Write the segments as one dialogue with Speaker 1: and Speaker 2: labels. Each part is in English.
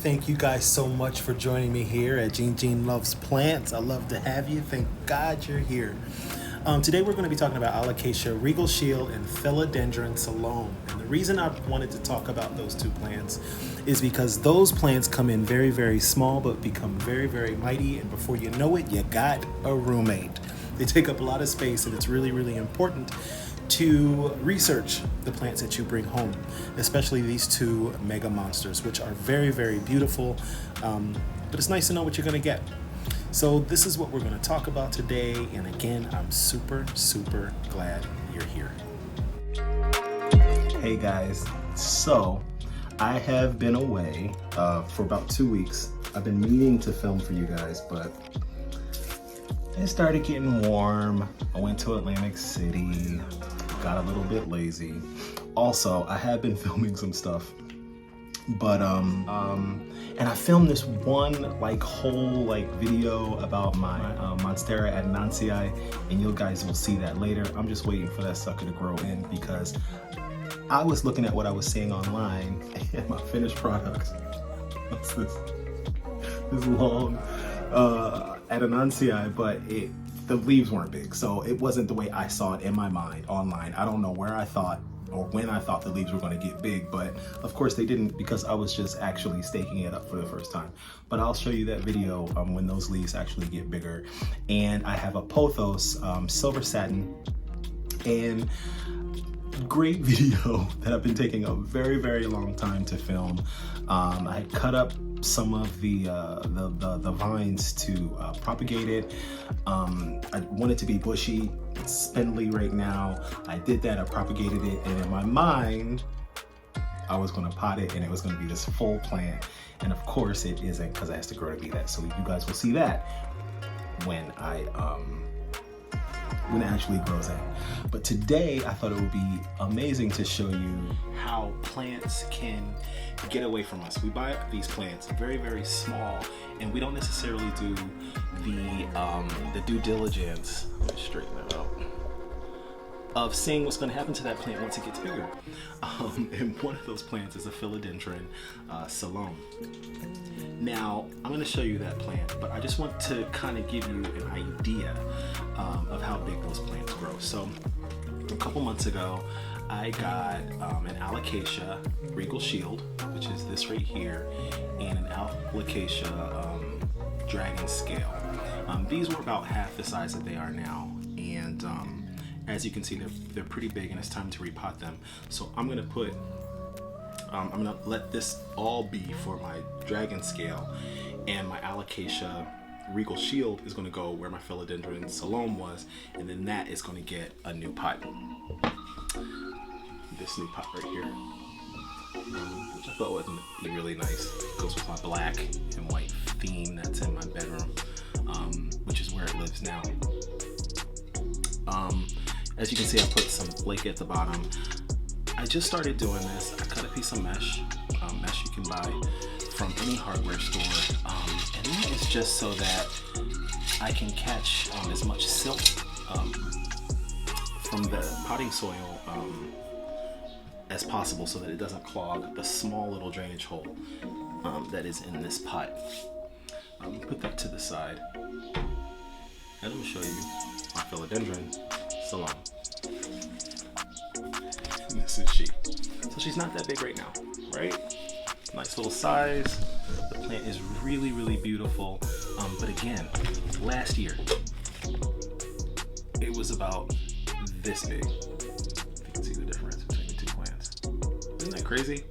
Speaker 1: Thank you guys so much for joining me here at Eugene Loves Plants. I love to have you. Thank God you're here. Today we're going to be talking about Alocasia Regal Sheild and Philodendron Selloum. And the reason I wanted to talk about those two plants is because those plants come in very, very small but become very, very mighty. And before you know it, you got a roommate. They take up a lot of space, and it's really, really important to research the plants that you bring home, especially these two mega monsters, which are very, very beautiful, but it's nice to know what you're going to get. So this is what we're going to talk about today, and again, I'm super, super glad you're here. Hey guys, so I have been away for about 2 weeks. I've been meaning to film for you guys, but it started getting warm. I went to Atlantic City, got a little bit lazy. Also, I have been filming some stuff, but and I filmed this one whole video about my Monstera adamantii, and you guys will see that later. I'm just waiting for that sucker to grow in because I was looking at what I was seeing online and my finished product. What's this long adamantii, but the leaves weren't big, so it wasn't the way I saw it in my mind online. I don't know where I thought or when I thought the leaves were going to get big, but of course they didn't, because I was just actually staking it up for the first time. But I'll show you that video when those leaves actually get bigger. And I have a pothos silver satin, and great video that I've been taking a very, very long time to film. I had cut up some of the vines to propagate it. I want it to be bushy, it's spindly right now. I did that, I propagated it, and in my mind, I was gonna pot it and it was gonna be this full plant. And of course it isn't, because it has to grow to be that. So you guys will see that when it actually grows in. But today I thought it would be amazing to show you how plants can get away from us. We buy these plants very, very small, and we don't necessarily do the due diligence, let me straighten it out, of seeing what's going to happen to that plant once it gets bigger. And one of those plants is a Philodendron Selloum. Now, I'm going to show you that plant, but I just want to kind of give you an idea of how big those plants grow. So, a couple months ago, I got an Alocasia Regal Sheild, which is this right here, and an Alocasia Dragon Scale. These were about half the size that they are now, and as you can see, they're pretty big, and it's time to repot them. So I'm gonna let this all be for my Dragon Scale, and my Alocasia Regal Sheild is gonna go where my Philodendron Selloum was, and then that is gonna get a new pot. This new pot right here, which I thought would be really nice. It goes with my black and white theme that's in my bedroom, which is where it lives now. As you can see, I put some flake at the bottom. I just started doing this. I cut a piece of mesh you can buy from any hardware store, and that is just so that I can catch as much silt from the potting soil as possible, so that it doesn't clog the small little drainage hole that is in this pot. Put that to the side, and I'm going to show you my Philodendron Selloum. This is she. So she's not that big right now, right? Nice little size. The plant is really, really beautiful. But again, last year, it was about this big. You can see the difference between the two plants. Isn't that crazy?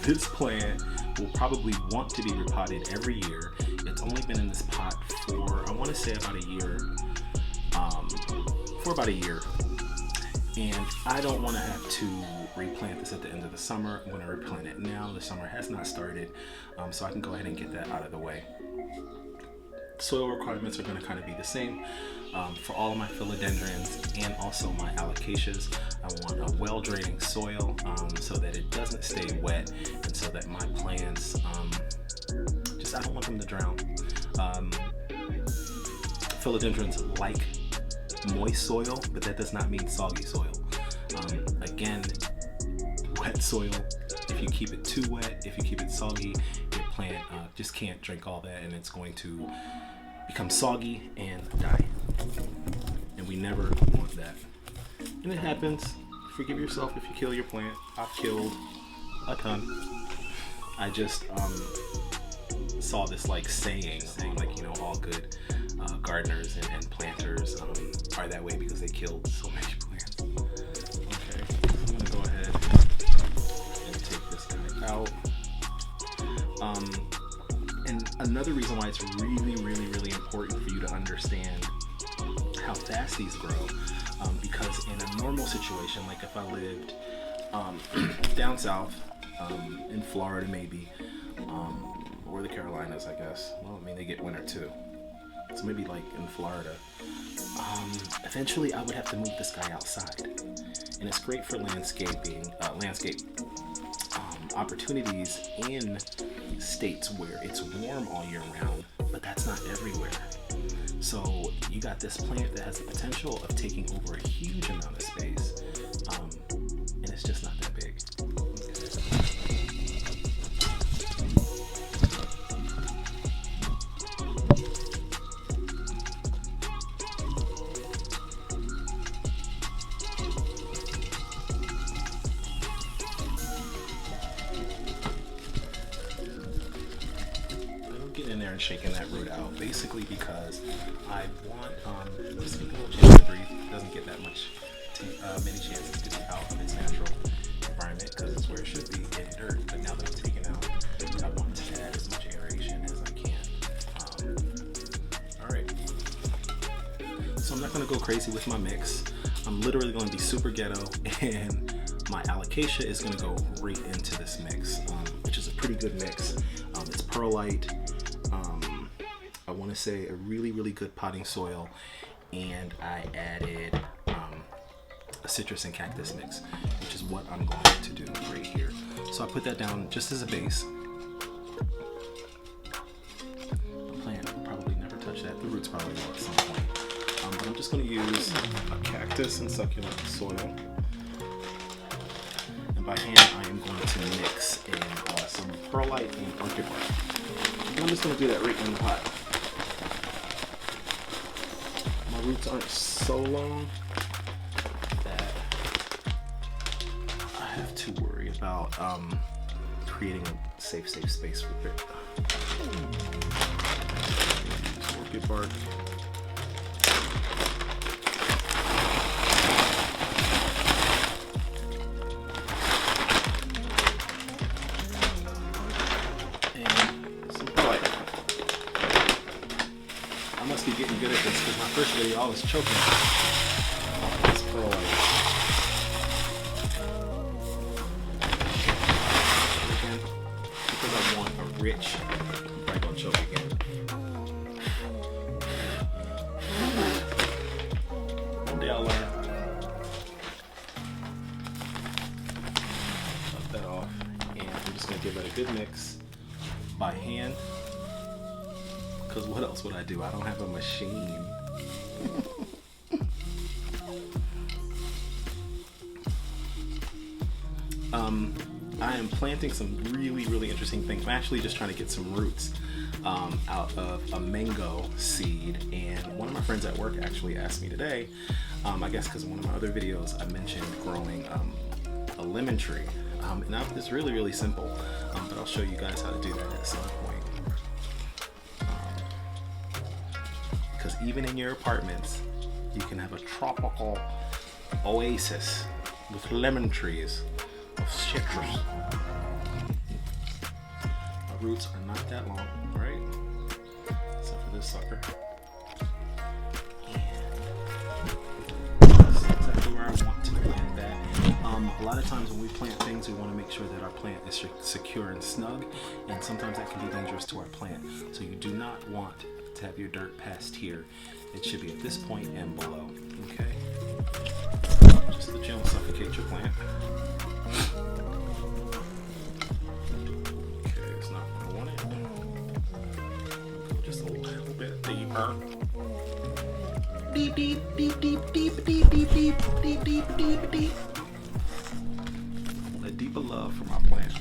Speaker 1: This plant will probably want to be repotted every year. It's only been in this pot for, I want to say, about a year. For about a year. And I don't want to have to replant this at the end of the summer. I'm going to replant it now. The summer has not started, so I can go ahead and get that out of the way. Soil requirements are going to kind of be the same for all of my philodendrons and also my alocasias. I want a well-draining soil so that it doesn't stay wet, and so that my plants, I don't want them to drown. Philodendrons like moist soil, but that does not mean soggy soil. Again, wet soil If you keep it too wet, if you keep it soggy, your plant just can't drink all that, and it's going to become soggy and die. And we never want that. And it happens. Forgive yourself if you kill your plant. I've killed a ton. I just saw this like saying like, you know, all good gardeners and planters are that way because they killed so many plants. Okay, I'm gonna go ahead and take this guy out. And another reason why it's really important for you to understand how fast these grow, because in a normal situation, like if I lived down south, in Florida maybe, or the Carolinas, I guess. Well, I mean, they get winter too. So maybe like in Florida. Eventually I would have to move this guy outside. And it's great for landscape opportunities in states where it's warm all year round, but that's not everywhere. So you got this plant that has the potential of taking over a huge amount of space, and it's just not that big. In there and shaking that root out, basically because I want just a little chance to breathe. It doesn't get that much many chances to get out of its natural environment because it's where it should be in dirt. But now that it's taken out, I want to add as much aeration as I can. All right, so I'm not going to go crazy with my mix. I'm literally going to be super ghetto, and my Alocasia is going to go right into this mix, which is a pretty good mix. It's perlite. I want to say a really good potting soil, and I added a citrus and cactus mix, which is what I'm going to do right here. So I put that down just as a base. The plant will probably never touch that. The roots probably will at some point. But I'm just going to use a cactus and succulent soil. And by hand, I am going to mix in some perlite and orchid bark. And I'm just going to do that right in the pot. My roots aren't so long that I have to worry about creating a safe space with it. Use orchid bark. Getting good at this because my first video I was choking this perlite. Again, because I want a rich, I'm probably gonna choke again. One day I'll learn. Cut that off, and I'm just gonna give that a good mix by hand. Because what else would I do? I don't have a machine. I am planting some really interesting things. I'm actually just trying to get some roots out of a mango seed. And one of my friends at work actually asked me today, I guess because in one of my other videos I mentioned growing a lemon tree. And it's really simple, but I'll show you guys how to do that at some point. Because even in your apartments, you can have a tropical oasis with lemon trees of citrus. My roots are not that long, right? Except for this sucker. And that's exactly where I want to plant that. A lot of times when we plant things, we want to make sure that our plant is secure and snug, and sometimes that can be dangerous to our plant. So you do not want to have your dirt past here. It should be at this point and below. Okay, just to gently suffocate your plant. Okay, it's not where I want it. Just a little bit deeper. Deep. A deeper love for my plant.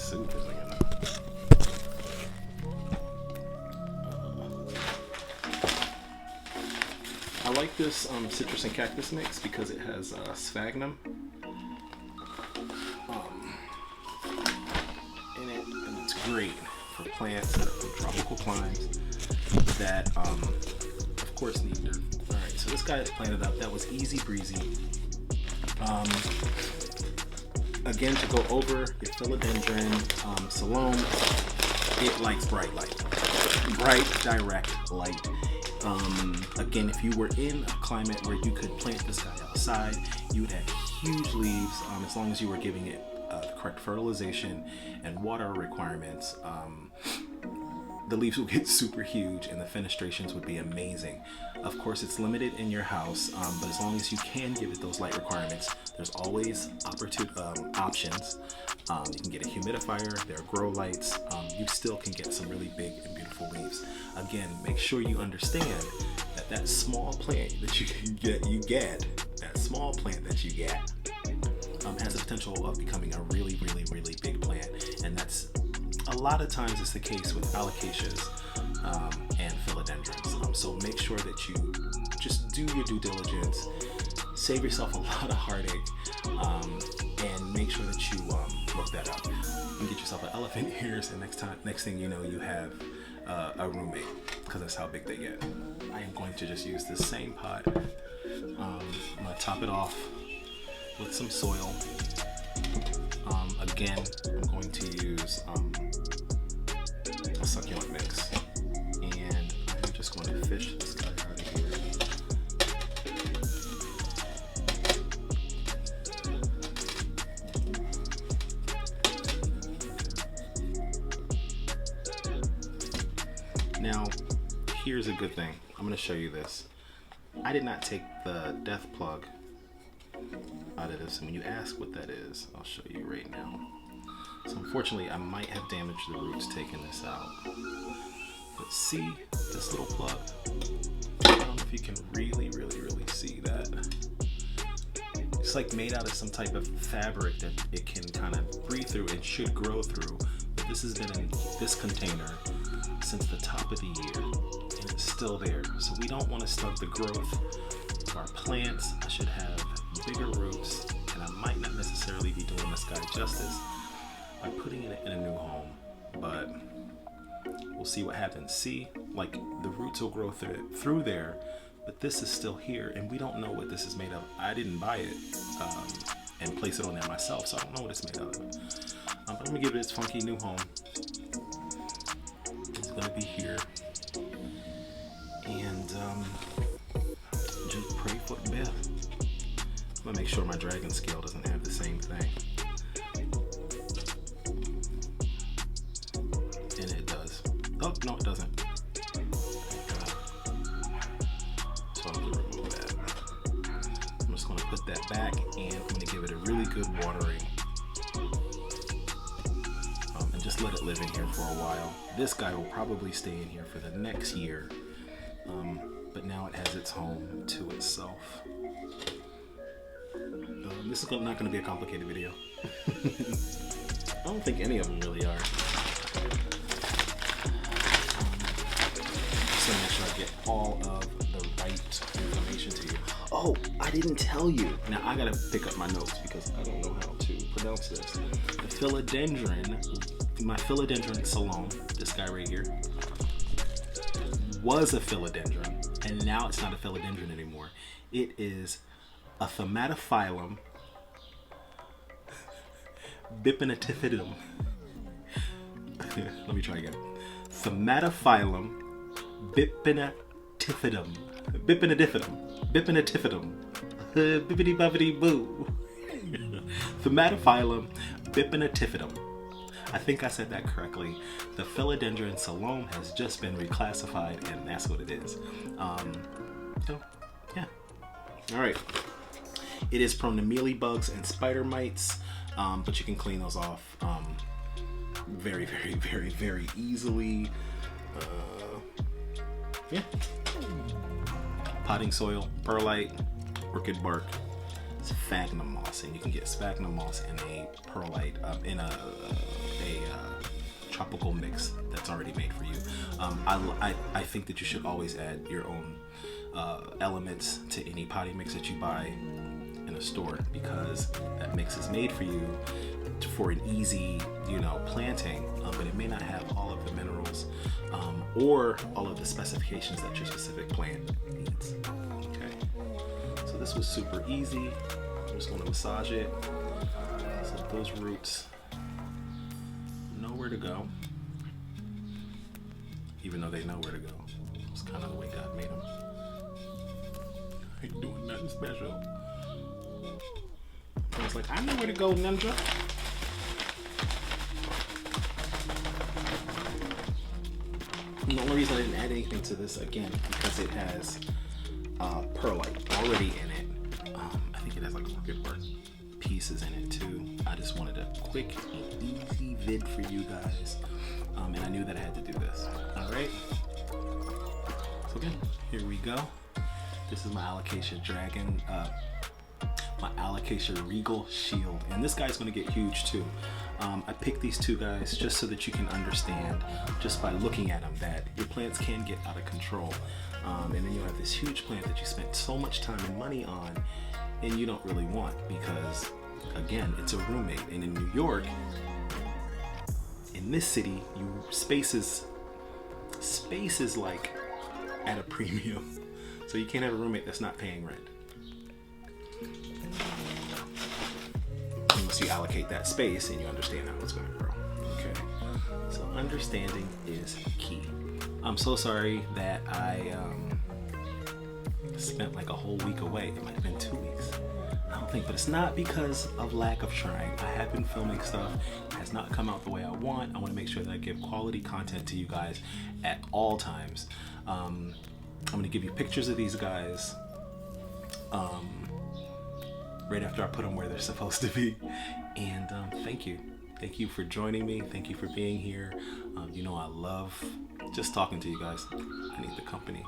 Speaker 1: super singing. I like this citrus and cactus mix because it has sphagnum in it, and it's great for plants that are from tropical climes that, of course, need dirt. All right, so this guy is planted up. That was easy breezy. Again, to go over your Philodendron Selloum, it likes bright light, bright direct light. Again, if you were in a climate where you could plant this guy outside, you would have huge leaves as long as you were giving it the correct fertilization and water requirements. The leaves will get super huge and the fenestrations would be amazing. Of course, it's limited in your house, but as long as you can give it those light requirements, there's always options. You can get a humidifier, there are grow lights. You still can get some really big and beautiful leaves. Again, make sure you understand that that small plant that you can get, that small plant that you get, has the potential of becoming a really, really, really big plant. And that's a lot of times it's the case with alocasias and philodendrons. So make sure that you just do your due diligence, save yourself a lot of heartache, and make sure that you look that up. You can get yourself an elephant ears, and next thing you know, you have a roommate, because that's how big they get. I am going to just use this same pot. I'm going to top it off with some soil. Again, I'm going to use a succulent mix, and I'm just going to fish this guy out of here. Now, here's a good thing. I'm going to show you this. I did not take the death plug out of this, and when you ask what that is, I'll show you right now. So unfortunately, I might have damaged the roots taking this out. But see this little plug? I don't know if you can really see that. It's like made out of some type of fabric that it can kind of breathe through and should grow through. But this has been in this container since the top of the year, and it's still there. So we don't want to stunt the growth of our plants. I should have bigger roots, and I might not necessarily be doing this guy justice by putting it in a new home, but we'll see what happens. See, like the roots will grow through there, but this is still here, and we don't know what this is made of. I didn't buy it and place it on there myself, so I don't know what it's made of. But I'm gonna give it its funky new home. It's gonna be here, and just pray for the best. I'm gonna make sure my dragon scale doesn't have the same thing. And it does. Oh, no, it doesn't. So I'm gonna remove that. I'm just gonna put that back, and I'm gonna give it a really good watering. And just let it live in here for a while. This guy will probably stay in here for the next year. But now it has its home to itself. This is not going to be a complicated video. I don't think any of them really are. So make sure I get all of the right information to you. Oh, I didn't tell you. Now I gotta pick up my notes because I don't know how to pronounce this. The philodendron, my Philodendron Selloum, this guy right here, was a philodendron, and now it's not a philodendron anymore. It is a Thaumatophyllum, Bipinnatifidum. Let me try again. Thaumatophyllum, Bipinnatifidum. Bippity boppity boo. Thaumatophyllum, Bipinnatifidum. I think I said that correctly. The Philodendron Selloum has just been reclassified, and that's what it is. So, yeah. All right. It is prone to mealybugs and spider mites, but you can clean those off very easily. Yeah. Potting soil, perlite, orchid bark, sphagnum moss, and you can get sphagnum moss in a perlite, in a tropical mix that's already made for you. I think that you should always add your own elements to any potting mix that you buy in a store, because that mix is made for you for an easy, planting, but it may not have all of the minerals or all of the specifications that your specific plant needs. Okay, so this was super easy. I'm just going to massage it so those roots know where to go, even though they know where to go. It's kind of the way God made them. I ain't doing nothing special. I was like, I know where to go, ninja. And the only reason I didn't add anything to this, again, because it has perlite already in it. I think it has like orchid bark pieces in it too. I just wanted a quick and easy vid for you guys. And I knew that I had to do this. All right. So again, here we go. This is my Alocasia my Alocasia Regal Sheild, and this guy's going to get huge too. I picked these two guys just so that you can understand, just by looking at them, that your plants can get out of control, and then you'll have this huge plant that you spent so much time and money on, and you don't really want, because again, it's a roommate. And in New York, in this city, space is like at a premium, so you can't have a roommate that's not paying rent. Unless you allocate that space and you understand how it's going to grow. Okay, so understanding is key. I'm so sorry that I spent like a whole week away. It might have been 2 weeks. I don't think, but it's not because of lack of trying. I have been filming stuff. It has not come out the way I want. I want to make sure that I give quality content to you guys at all times. I'm going to give you pictures of these guys right after I put them where they're supposed to be. And thank you for joining me. Thank you for being here. I love just talking to you guys. I need the company.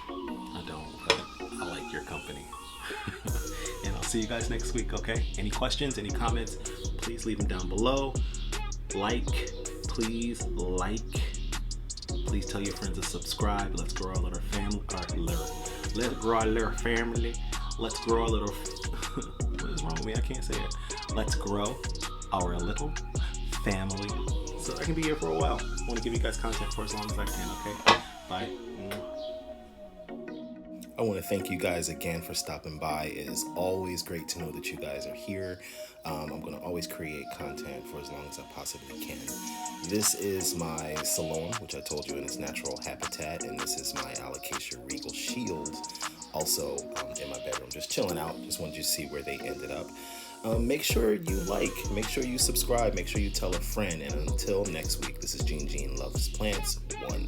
Speaker 1: I don't, but I like your company. And I'll see you guys next week, okay? Any questions, any comments, please leave them down below. Please tell your friends to subscribe. Let's grow our little family. Let's grow our little family. Let's grow our little what is wrong with me? I can't say it. Let's grow our little family so I can be here for a while. I want to give you guys content for as long as I can, okay? Bye. I want to thank you guys again for stopping by. It is always great to know that you guys are here. I'm going to always create content for as long as I possibly can. This is my Selloum, which I told you in its natural habitat, and this is my Alocasia Regal Sheild, also in my bedroom, just chilling out. Just wanted you to see where they ended up. Make sure you make sure you subscribe, make sure you tell a friend, and until next week, this is Eugene Loves Plants 1.